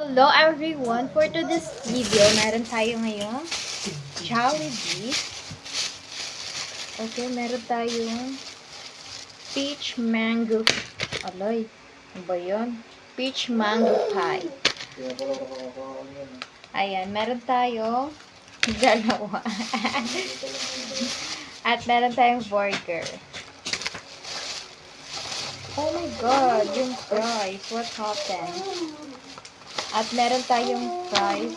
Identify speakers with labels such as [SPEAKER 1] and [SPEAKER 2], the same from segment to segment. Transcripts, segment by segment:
[SPEAKER 1] Hello everyone! For today's video, meron tayo ngayong Jollibee. Okay, meron tayong peach mango. Alay, ano ba yun? Peach mango pie. Ayan, meron tayong dalawa. At meron tayong burger. Oh my god, yung fries. What happened? At meron tayong fries.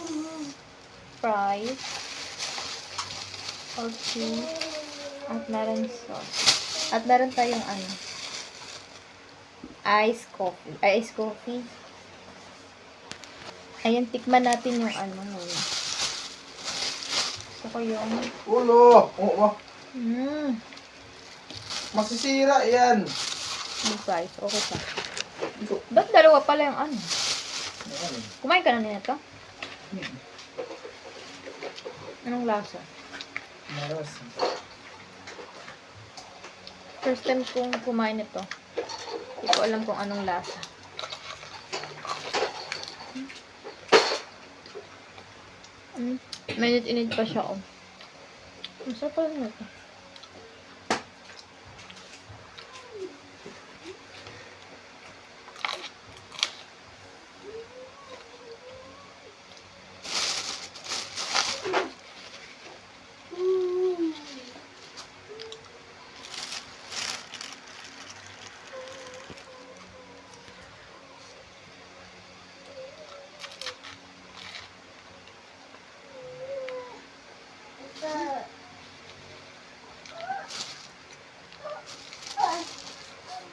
[SPEAKER 1] Okay. At meron sauce. At meron tayong ice coffee. Ayan, tikman natin yung muna. Gusto ko yung...
[SPEAKER 2] Ulo! Oo. Masisira yan.
[SPEAKER 1] Yung fries. Okay pa. Ba't dalawa pala yung Kumain ka na nito? Anong lasa?
[SPEAKER 2] Maras.
[SPEAKER 1] First time kong kumain nito. Hindi ko alam kung anong lasa. Mainit-init pa siya, oh. Masarap pala nito.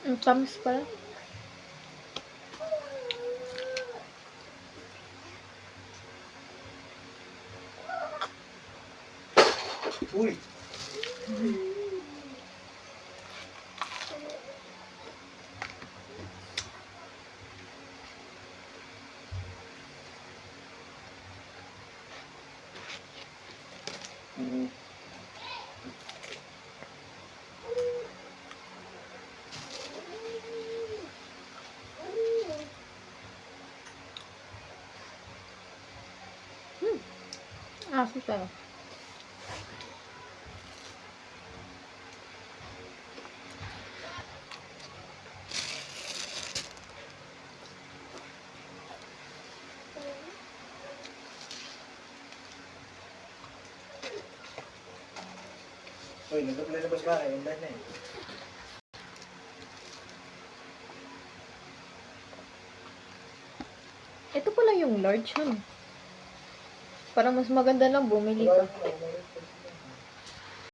[SPEAKER 1] Ang tamis pala.
[SPEAKER 2] Uy!
[SPEAKER 1] Aso siya.
[SPEAKER 2] Uy, nagpa-labas ka. Ayun na eh.
[SPEAKER 1] Ito pala yung large, Parang mas maganda lang bumili ka.